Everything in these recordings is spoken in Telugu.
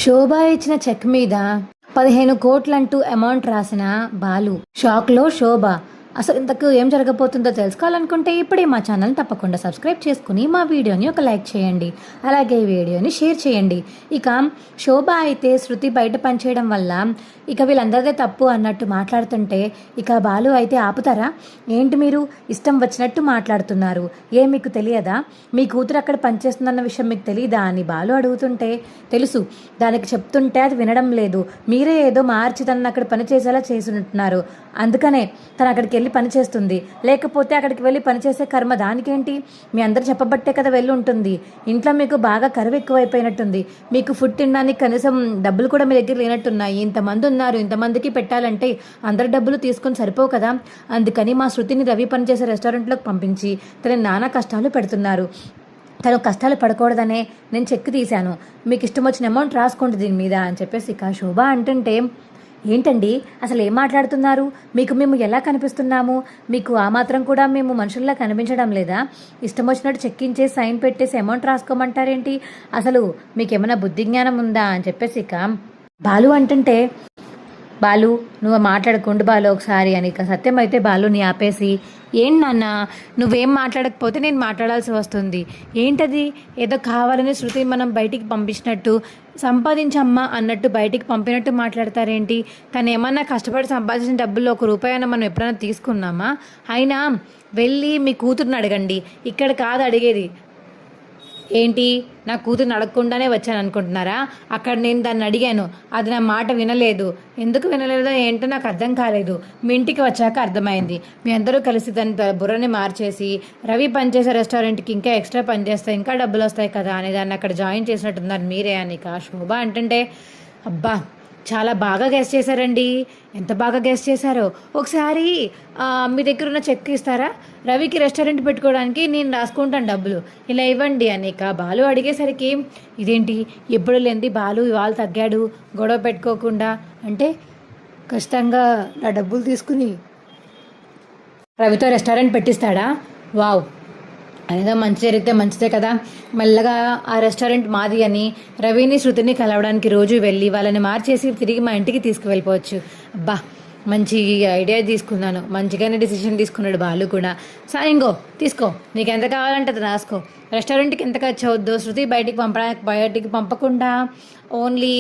శోభ ఇచ్చిన చెక్ మీద 15 కోట్లంటూ అమౌంట్ రాసిన బాలు. షాక్లో శోభ. అసలు ఇంతకు ఏం జరగబోతుందో తెలుసుకోవాలనుకుంటే ఇప్పుడే మా ఛానల్ని తప్పకుండా సబ్స్క్రైబ్ చేసుకుని మా వీడియోని ఒక లైక్ చేయండి. అలాగే ఈ వీడియోని షేర్ చేయండి. ఇక శోభ అయితే శృతి బయట పనిచేయడం వల్ల ఇక వీళ్ళందరిదే తప్పు అన్నట్టు మాట్లాడుతుంటే ఇక బాలు అయితే ఆపుతారా ఏంటి, మీరు ఇష్టం వచ్చినట్టు మాట్లాడుతున్నారు, మీకు తెలియదా, మీ కూతురు అక్కడ పనిచేస్తుందన్న విషయం మీకు తెలియదా అని బాలు అడుగుతుంటే తెలుసు, దానికి చెప్తుంటే అది వినడం లేదు, మీరే ఏదో మార్చి తనని అక్కడ పని చేసేలా చేసినట్టున్నారు, అందుకనే తను అక్కడికి వెళ్ళి పని చేస్తుంది, లేకపోతే అక్కడికి వెళ్ళి పనిచేసే కర్మ దానికేంటి, మీ అందరు చెప్పబట్టే కదా వెళ్ళి ఉంటుంది, ఇంట్లో మీకు బాగా కరువు ఎక్కువైపోయినట్టుంది, మీకు ఫుడ్ తినడానికి కనీసం డబ్బులు కూడా మీ దగ్గర లేనట్టున్నాయి, ఇంతమంది ఉన్నారు, ఇంతమందికి పెట్టాలంటే అందరి డబ్బులు తీసుకొని సరిపోవు కదా, అందుకని మా శృతిని రవి పనిచేసే రెస్టారెంట్లోకి పంపించి తన నానా కష్టాలు పెడుతున్నారు, తను కష్టాలు పడకూడదనే నేను చెక్ తీశాను, మీకు ఇష్టం వచ్చిన అమౌంట్ రాసుకోండి దీని మీద అని చెప్పేసి ఇక శోభ అంటుంటే ఏంటండి అసలు ఏం మాట్లాడుతున్నారు, మేము ఎలా కనిపిస్తున్నాము, మీకు ఆ మాత్రం కూడా మేము మనుషుల్లా కనిపించడం లేదా, ఇష్టం వచ్చినట్టు చెక్కించేసి సైన్ పెట్టేసి అమౌంట్ రాసుకోమంటారేంటి, అసలు మీకు ఏమైనా బుద్ధి జ్ఞానం ఉందా అని చెప్పేసి ఇక బాలు అంటుంటే బాలు నువ్వు మాట్లాడకుండా బాలు ఒకసారి అని ఇక సత్యం అయితే బాలుని ఆపేసి ఏంటి నాన్న నువ్వేం మాట్లాడకపోతే నేను మాట్లాడాల్సి వస్తుంది, ఏంటది ఏదో కావాలని శృతి మనం బయటికి పంపించినట్టు సంపాదించమ్మా అన్నట్టు బయటికి పంపినట్టు మాట్లాడతారేంటి, తను ఏమన్నా కష్టపడి సంపాదించిన డబ్బుల్లో ₹1 అయినా మనం ఎప్పుడైనా తీసుకున్నామా, అయినా వెళ్ళి మీ కూతురుని అడగండి, ఇక్కడ కాదు అడిగేది, ఏంటి నా కూతురుని అడగకుండానే వచ్చాను అనుకుంటున్నారా, అక్కడ నేను దాన్ని అడిగాను, అది నా మాట వినలేదు, ఎందుకు వినలేదో ఏంటో నాకు అర్థం కాలేదు, మీ ఇంటికి వచ్చాక అర్థమైంది, మీ అందరూ కలిసి దాని బుర్రని మార్చేసి రవి పనిచేసే రెస్టారెంట్కి ఇంకా ఎక్స్ట్రా పని చేస్తాయి ఇంకా డబ్బులు వస్తాయి కదా అని దాన్ని అక్కడ జాయిన్ చేసినట్టున్నారు మీరే అని శోభ అంటుంటే అబ్బా చాలా బాగా గెస్ట్ చేశారండి, ఎంత బాగా గెస్ట్ చేశారో, ఒకసారి మీ దగ్గర ఉన్న చెక్ ఇస్తారా, రవికి రెస్టారెంట్ పెట్టుకోవడానికి నేను రాసుకుంటాను డబ్బులు, ఇలా ఇవ్వండి అని బాలు అడిగేసరికి ఇదేంటి ఎప్పుడు లేనిది బాలు ఇవాళ తగ్గాడు గొడవ పెట్టుకోకుండా అంటే ఖచ్చితంగా నా డబ్బులు తీసుకుని రవితో రెస్టారెంట్ పెట్టిస్తాడా, వావ్ అనేదో మంచి జరిగితే మంచిదే కదా, మెల్లగా ఆ రెస్టారెంట్ మాది అని రవిని శృతిని కలవడానికి రోజు వెళ్ళి వాళ్ళని మార్చేసి తిరిగి మా ఇంటికి తీసుకువెళ్ళిపోవచ్చు, అబ్బా మంచి ఐడియా తీసుకున్నాను, మంచిగానే డిసిషన్ తీసుకున్నాడు బాలు కూడా, సరే ఇంకో తీసుకో నీకు ఎంత కావాలంటే అది రాసుకో, రెస్టారెంట్కి ఎంత ఖర్చు అవుద్దో శృతి బయటికి పంపకుండా ఓన్లీ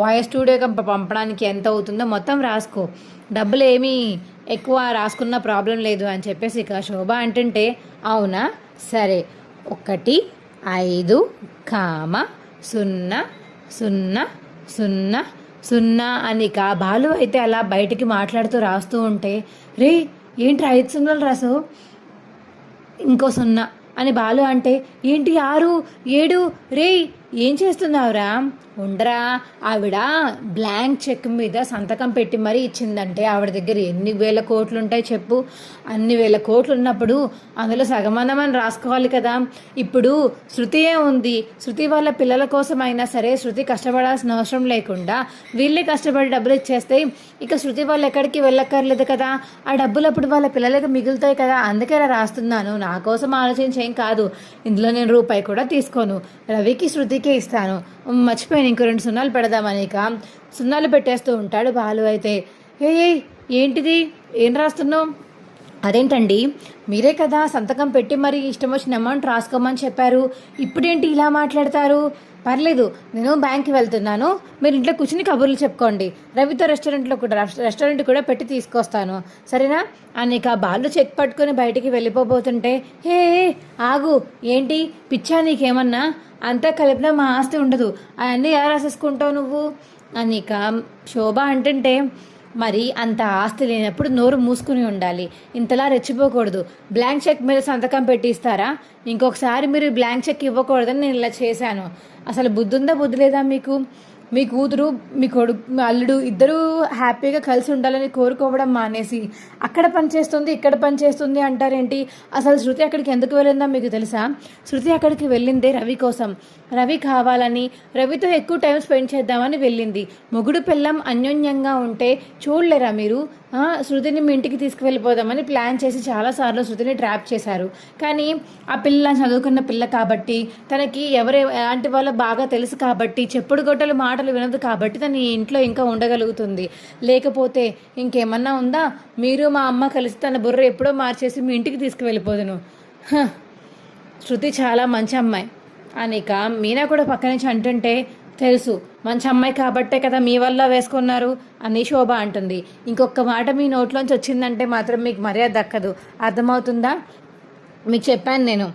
వాయిస్ స్టూడియోకి పంపడానికి ఎంత అవుతుందో మొత్తం రాసుకో, డబ్బులు ఏమీ ఎక్కువ రాసుకున్న ప్రాబ్లం లేదు అని చెప్పేసి ఇక శోభ అంటుంటే అవునా సరే 1 5 0 0 0 0 అని బాలు అయితే అలా బయటికి మాట్లాడుతూ రాస్తూ ఉంటే రే ఏంటి 5 సున్నాలు రాసు ఇంకో 0 అని బాలు అంటే ఏంటి 6 7 రే ఏం చేస్తున్నావురా, ఉండరా ఆవిడ బ్లాంక్ చెక్ మీద సంతకం పెట్టి మరీ ఇచ్చిందంటే ఆవిడ దగ్గర ఎన్ని వేల కోట్లు ఉంటాయి చెప్పు, అన్ని వేల కోట్లు ఉన్నప్పుడు అందులో సగమనమని రాసుకోవాలి కదా, ఇప్పుడు శృతియే ఉంది, శృతి వాళ్ళ పిల్లల కోసం అయినా సరే శృతి కష్టపడాల్సిన అవసరం లేకుండా వీళ్ళే కష్టపడి డబ్బులు ఇచ్చేస్తే ఇక శృతి వాళ్ళు ఎక్కడికి వెళ్ళక్కర్లేదు కదా, ఆ డబ్బులు అప్పుడు వాళ్ళ పిల్లలకి మిగులుతాయి కదా, అందుకే అలా రాస్తున్నాను, నా కోసం ఆలోచించేం కాదు, ఇందులో నేను రూపాయి కూడా తీసుకోను, రవికి శృతికే ఇస్తాను, మర్చిపోయాను ఇంకో 2 సున్నాలు పెడదామని సున్నాలు పెట్టేస్తూ ఉంటాడు బాలు అయితే ఏంటిది ఏం రాస్తున్నావు, అదేంటండి మీరే కదా సంతకం పెట్టి మరి ఇష్టం వచ్చిన అమౌంట్ రాసుకోమని చెప్పారు, ఇప్పుడేంటి ఇలా మాట్లాడతారు, పర్లేదు నేను బ్యాంక్కి వెళ్తున్నాను, మీరు ఇంట్లో కూర్చుని కబుర్లు చెప్పుకోండి, రవితో రెస్టారెంట్ కూడా పెట్టి తీసుకొస్తాను సరేనా అని బాలు చెక్ పట్టుకొని బయటికి వెళ్ళిపోబోతుంటే ఆగు ఏంటి పిచ్చా నీకేమన్నా, అంతా కలిపినా మా ఆస్తి ఉండదు, అవన్నీ ఎలా రాసేసుకుంటావు నువ్వు అని శోభ అంటుంటే మరి అంత ఆస్తి లేనప్పుడు నోరు మూసుకుని ఉండాలి, ఇంతలా రెచ్చిపోకూడదు, బ్లాంక్ చెక్ మీద సంతకం పెట్టి ఇస్తారా, ఇంకొకసారి మీరు బ్లాంక్ చెక్ ఇవ్వకూడదని నేను ఇలా చేశాను, అసలు బుద్ధి ఉందా బుద్ధి లేదా మీకు, మీ కూతురు మీ కొడుకు మీ అల్లుడు ఇద్దరూ హ్యాపీగా కలిసి ఉండాలని కోరుకోవడం మానేసి అక్కడ పనిచేస్తుంది ఇక్కడ పనిచేస్తుంది అంటారేంటి, అసలు శృతి అక్కడికి ఎందుకు వెళ్ళిందో మీకు తెలుసా, శృతి అక్కడికి వెళ్ళిందే రవి కోసం, రవి కావాలని రవితో ఎక్కువ టైం స్పెండ్ చేద్దామని వెళ్ళింది, మొగుడు పెళ్ళం అన్యోన్యంగా ఉంటే చూడలేరా మీరు, శృతిని మీ ఇంటికి తీసుకువెళ్ళిపోదామని ప్లాన్ చేసి చాలాసార్లు శృతిని ట్రాప్ చేశారు, కానీ ఆ పిల్ల చదువుకున్న పిల్ల కాబట్టి తనకి ఎలాంటి వాళ్ళో బాగా తెలుసు కాబట్టి చెప్పుడు గొట్టలు మాట మాటలు వినదు కాబట్టి తను ఈ ఇంట్లో ఇంకా ఉండగలుగుతుంది. లేకపోతే ఇంకేమన్నా ఉందా? మీరు మా అమ్మ కలిసి తన బుర్ర ఎప్పుడో మార్చేసి మీ ఇంటికి తీసుకువెళ్ళిపోదును. శృతి చాలా మంచి అమ్మాయి అనిక మీనా కూడా పక్క నుంచి అంటుంటే, తెలుసు మంచి అమ్మాయి కాబట్టే కదా మీ వల్ల వేసుకున్నారు అని శోభ అంటుంది. ఇంకొక మాట మీ నోట్లోంచి వచ్చిందంటే మాత్రం మీకు మర్యాద దక్కదు, అర్థమవుతుందా? మీకు చెప్పాను నేను,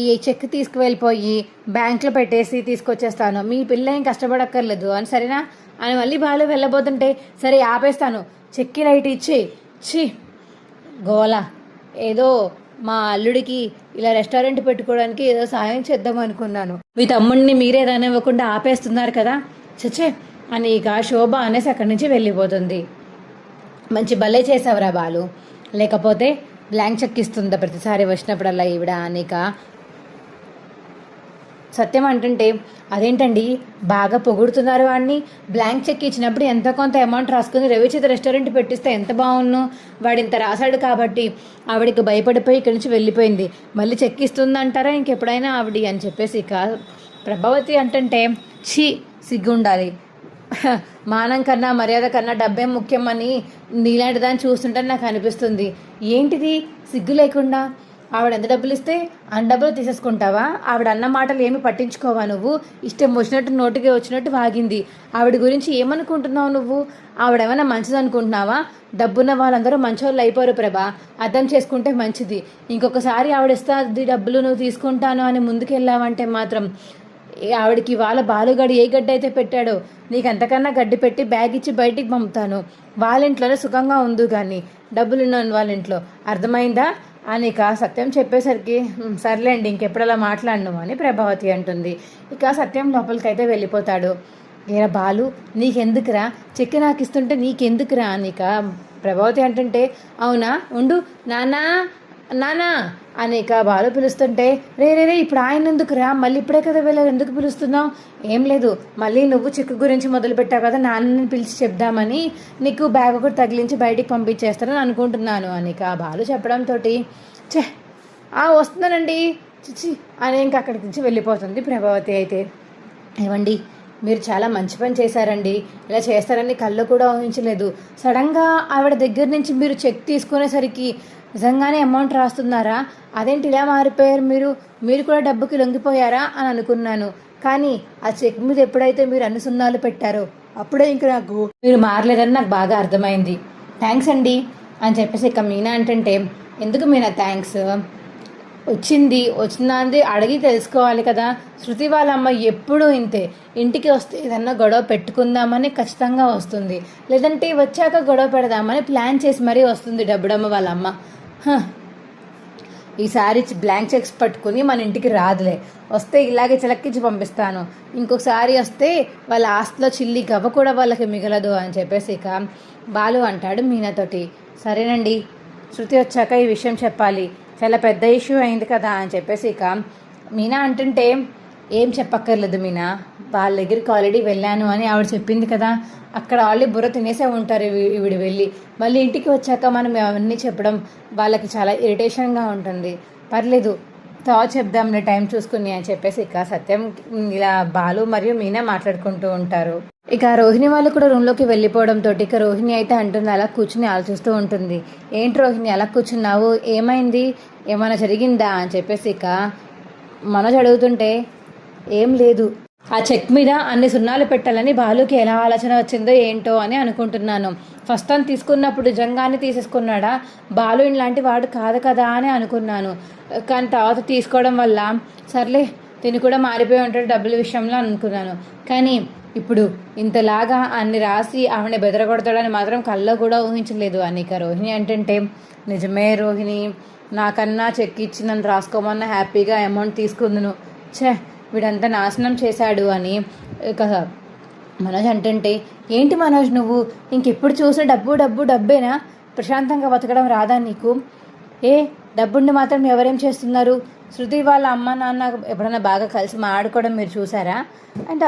ఈ చెక్ తీసుకువెళ్ళిపోయి బ్యాంక్లో పెట్టేసి తీసుకొచ్చేస్తాను, మీ పిల్ల ఏం కష్టపడక్కర్లేదు అని, సరేనా అని మళ్ళీ బాలు వెళ్ళబోతుంటే, సరే ఆపేస్తాను, చెక్కి లైట్ ఇచ్చి చి గోలా ఏదో మా అల్లుడికి ఇలా రెస్టారెంట్ పెట్టుకోవడానికి ఏదో సాయం చేద్దాం అనుకున్నాను, మీ తమ్ముడిని మీరే రానివ్వకుండా ఆపేస్తున్నారు కదా, చచ్చే అని ఇక శోభ అనేసి అక్కడి నుంచి వెళ్ళిపోతుంది. మంచి భలే చేసావురా బాలు, లేకపోతే బ్లాంక్ చెక్ ఇస్తుందా ప్రతిసారి వచ్చినప్పుడల్లా ఈవిడ అనిక. సత్యం అంటుంటే, అదేంటండి బాగా పొగుడుతున్నారు వాడిని, బ్లాంక్ చెక్ ఇచ్చినప్పుడు ఎంతో కొంత అమౌంట్ రాసుకుని రవిచేత రెస్టారెంట్ పెట్టిస్తే ఎంత బాగున్ను, వాడు ఇంత రాశాడు కాబట్టి ఆవిడికి భయపడిపోయి ఇక్కడి నుంచి వెళ్ళిపోయింది, మళ్ళీ చెక్ ఇస్తుందంటారా ఇంకెప్పుడైనా ఆవిడ అని చెప్పేసి ఇక ప్రభావతి అంటుంటే, ఛీ సిగ్గుండాలి, మానం కన్నా మర్యాద కన్నా డబ్బే ముఖ్యమని నీలాంటి దాన్ని చూస్తుంటే నాకు అనిపిస్తుంది. ఏంటిది సిగ్గు లేకుండా, ఆవిడ ఎంత డబ్బులు ఇస్తే అన్ని డబ్బులు తీసేసుకుంటావా? ఆవిడ అన్న మాటలు ఏమి పట్టించుకోవా నువ్వు? ఇష్టం వచ్చినట్టు నోటికి వచ్చినట్టు వాగింది. ఆవిడ గురించి ఏమనుకుంటున్నావు నువ్వు? ఆవిడేమైనా మంచిది అనుకుంటున్నావా? డబ్బున్న వాళ్ళందరూ మంచోళ్ళు అయిపోరు ప్రభా, అర్థం చేసుకుంటే మంచిది. ఇంకొకసారి ఆవిడ ఇస్తుంది డబ్బులు నువ్వు తీసుకుంటాను అని ముందుకెళ్ళావంటే మాత్రం ఆవిడకి వాళ్ళ బాలుగాడు ఏ గడ్డి అయితే పెట్టాడో నీకు అంతకన్నా గడ్డి పెట్టి బ్యాగ్ ఇచ్చి బయటికి పంపుతాను, వాళ్ళ ఇంట్లోనే సుఖంగా ఉంది కానీ డబ్బులున్నాను వాళ్ళ ఇంట్లో, అర్థమైందా అని ఇక సత్యం చెప్పేసరికి, సర్లేండి ఇంకెప్పుడలా మాట్లాడను అని ప్రభావతి అంటుంది. ఇక సత్యం లోపలికైతే వెళ్ళిపోతాడు. ఏరా బాలు నీకెందుకురా చెక్కి నాకు ఇస్తుంటే నీకెందుకురా అని ఇక ప్రభావతి అంటుంటే, అవునా ఉండు నానా నానా అని ఇక బాలు పిలుస్తుంటే, రే రే రే ఇప్పుడు ఆయన ఎందుకురా, మళ్ళీ ఇప్పుడే కదా వెళ్ళారు, ఎందుకు పిలుస్తున్నావు? ఏం లేదు, మళ్ళీ నువ్వు చెక్కు గురించి మొదలుపెట్టావు కదా, నాన్నని పిలిచి చెప్దామని నీకు బ్యాగ్ ఒకటి తగిలించి బయటికి పంపించేస్తారని అనుకుంటున్నాను అని ఇక బాలు చెప్పడంతో, ఛే వస్తున్నానండి చిచ్చి అని ఇంక అక్కడి నుంచి వెళ్ళిపోతుంది ప్రభావతి. అయితే ఏవండి మీరు చాలా మంచి పని చేశారండి, ఇలా చేస్తారని కళ్ళు కూడా ఊహించలేదు. సడన్గా ఆవిడ దగ్గర నుంచి మీరు చెక్ తీసుకునేసరికి నిజంగానే అమౌంట్ రాస్తున్నారా, అదేంటి ఇలా మారిపోయారు మీరు కూడా డబ్బుకి లొంగిపోయారా అని అనుకున్నాను. కానీ ఆ చెక్ మీద ఎప్పుడైతే మీరు అన్ని సున్నాలు పెట్టారో అప్పుడే ఇంక నాకు మీరు మారలేదని నాకు బాగా అర్థమైంది. థ్యాంక్స్ అండి అని చెప్పేసి ఇక మీనా అంటుంటే, ఎందుకు మీనా థ్యాంక్స్, వచ్చింది అడిగి తెలుసుకోవాలి కదా. శృతి వాళ్ళ అమ్మ ఎప్పుడూ ఇంతే, ఇంటికి వస్తే ఏదన్నా గొడవ పెట్టుకుందామని ఖచ్చితంగా వస్తుంది, లేదంటే వచ్చాక గొడవ పెడదామని ప్లాన్ చేసి మరీ వస్తుంది డబ్బుడమ్మ వాళ్ళ అమ్మ. ఈసారి బ్లాంక్ చెక్స్ పట్టుకుని మన ఇంటికి రాదులే, వస్తే ఇలాగే చిలక్కించి పంపిస్తాను, ఇంకొకసారి వస్తే వాళ్ళ ఆస్తిలో చిల్లి గవ్వ కూడా వాళ్ళకి మిగలదు అని చెప్పేసి ఇక బాలు అంటాడు మీనాతోటి. సరేనండి శృతి వచ్చాక ఈ విషయం చెప్పాలి, చాలా పెద్ద ఇష్యూ అయింది కదా అని చెప్పేసి ఇక మీనా అంటుంటే, ఏం చెప్పక్కర్లేదు మీనా, వాళ్ళ దగ్గరికి ఆల్రెడీ వెళ్ళాను అని ఆవిడ చెప్పింది కదా, అక్కడ ఆల్రెడీ బుర్ర తినేసే ఉంటారు ఈవిడ వెళ్ళి, మళ్ళీ ఇంటికి వచ్చాక మనం అవన్నీ చెప్పడం వాళ్ళకి చాలా ఇరిటేషన్గా ఉంటుంది, పర్లేదు తర్వాత చెప్దాంలే టైం చూసుకుని అని చెప్పేసి ఇక సత్యం ఇలా బాలు మరియు మీనా మాట్లాడుకుంటూ ఉంటారు. ఇక రోహిణి వాళ్ళు కూడా రూమ్లోకి వెళ్ళిపోవడంతో ఇక రోహిణి అయితే అంటుంది, అలా కూర్చుని ఆలోచిస్తూ ఉంటుంది. ఏంటి రోహిణి అలా కూర్చున్నావు, ఏమైంది, ఏమైనా జరిగిందా అని చెప్పేసి ఇక మనోజ్ అడుగుతుంటే, ఏం లేదు, ఆ చెక్ మీద అన్ని సున్నాలు పెట్టాలని బాలుకి ఎలా ఆలోచన వచ్చిందో ఏంటో అని అనుకుంటున్నాను. ఫస్ట్ టైం తీసుకున్నప్పుడు నిజంగానే తీసేసుకున్నాడా, బాలు ఇలాంటి వాడు కాదు కదా అని అనుకున్నాను, కానీ తర్వాత తీసుకోవడం వల్ల సర్లే తిని కూడా మారిపోయి ఉంటాడు డబ్బుల విషయంలో అనుకున్నాను, కానీ ఇప్పుడు ఇంతలాగా అన్ని రాసి ఆవిడ బెదరగొడతాడని మాత్రం కల్లో కూడా ఊహించలేదు అని ఇక రోహిణి అంటుంటే, నిజమే రోహిణి, నాకన్నా చెక్ ఇచ్చి నన్ను రాసుకోమన్నా హ్యాపీగా అమౌంట్ తీసుకుందును, ఛే వీడంతా నాశనం చేశాడు అని ఇక మనోజ్ అంటుంటే, ఏంటి మనోజ్ నువ్వు ఇంకెప్పుడు చూసిన డబ్బేనా, ప్రశాంతంగా బతకడం రాదా నీకు? డబ్బుండి మాత్రం ఎవరేం చేస్తున్నారు? శృతి వాళ్ళ అమ్మ నాన్న ఎప్పుడైనా బాగా కలిసి మాట్లాడుకోవడం మీరు చూసారా? అంటే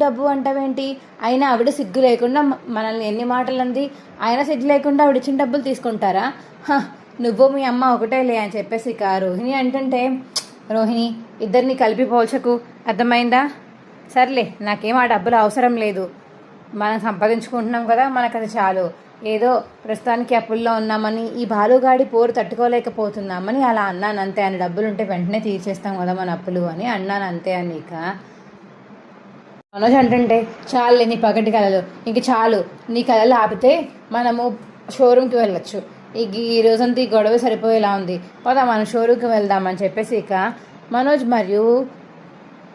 డబ్బు అంటావేంటి? అయినా ఆవిడ సిగ్గు లేకుండా మనల్ని ఎన్ని మాటలు అంది, అయినా సిగ్గు లేకుండా ఆవిడ ఇచ్చిన డబ్బులు తీసుకుంటారా? నువ్వు మీ అమ్మ ఒకటేలే అని చెప్పేసి ఇక రోహిణి అంటుంటే, రోహిణి ఇద్దరిని కలిపి పోల్చకు, అర్థమైందా? సర్లే నాకేం ఆ డబ్బులు అవసరం లేదు, మనం సంపాదించుకుంటున్నాం కదా, మనకు అది చాలు, ఏదో ప్రస్తుతానికి అప్పుల్లో ఉన్నామని ఈ బాలుగాడి పోరు తట్టుకోలేకపోతున్నామని అలా అన్నాను అంతే అని. డబ్బులు ఉంటే వెంటనే తీర్చేస్తాం కదా మన అప్పులు అని అన్నాను అంతే అని. ఇక మనోజ్ అంటుంటే చాలులే నీ పగటి కళలు, ఇంక చాలు నీ కళలు ఆపితే మనము షోరూమ్కి వెళ్ళొచ్చు, ఈ రోజంతా ఈ గొడవ సరిపోయేలా ఉంది, పదా మనం షోరూమ్కి వెళ్దామని చెప్పేసి ఇక మనోజ్ మరియు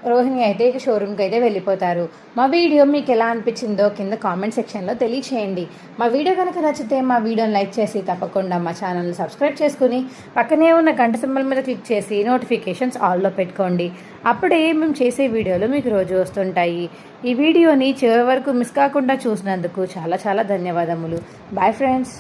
రోహిణి అయితే ఇక షోరూమ్కి అయితే వెళ్ళిపోతారు. మా వీడియో మీకు ఎలా అనిపించిందో కింద కామెంట్ సెక్షన్లో తెలియచేయండి. మా వీడియో కనుక నచ్చితే మా వీడియోని లైక్ చేసి తప్పకుండా మా ఛానల్ని సబ్స్క్రైబ్ చేసుకుని పక్కనే ఉన్న గంట సింబల్ మీద క్లిక్ చేసి నోటిఫికేషన్స్ ఆల్లో పెట్టుకోండి. అప్పుడే మేము చేసే వీడియోలు మీకు రోజు వస్తుంటాయి. ఈ వీడియోని చివరి వరకు మిస్ కాకుండా చూసినందుకు చాలా చాలా ధన్యవాదములు. Bye friends.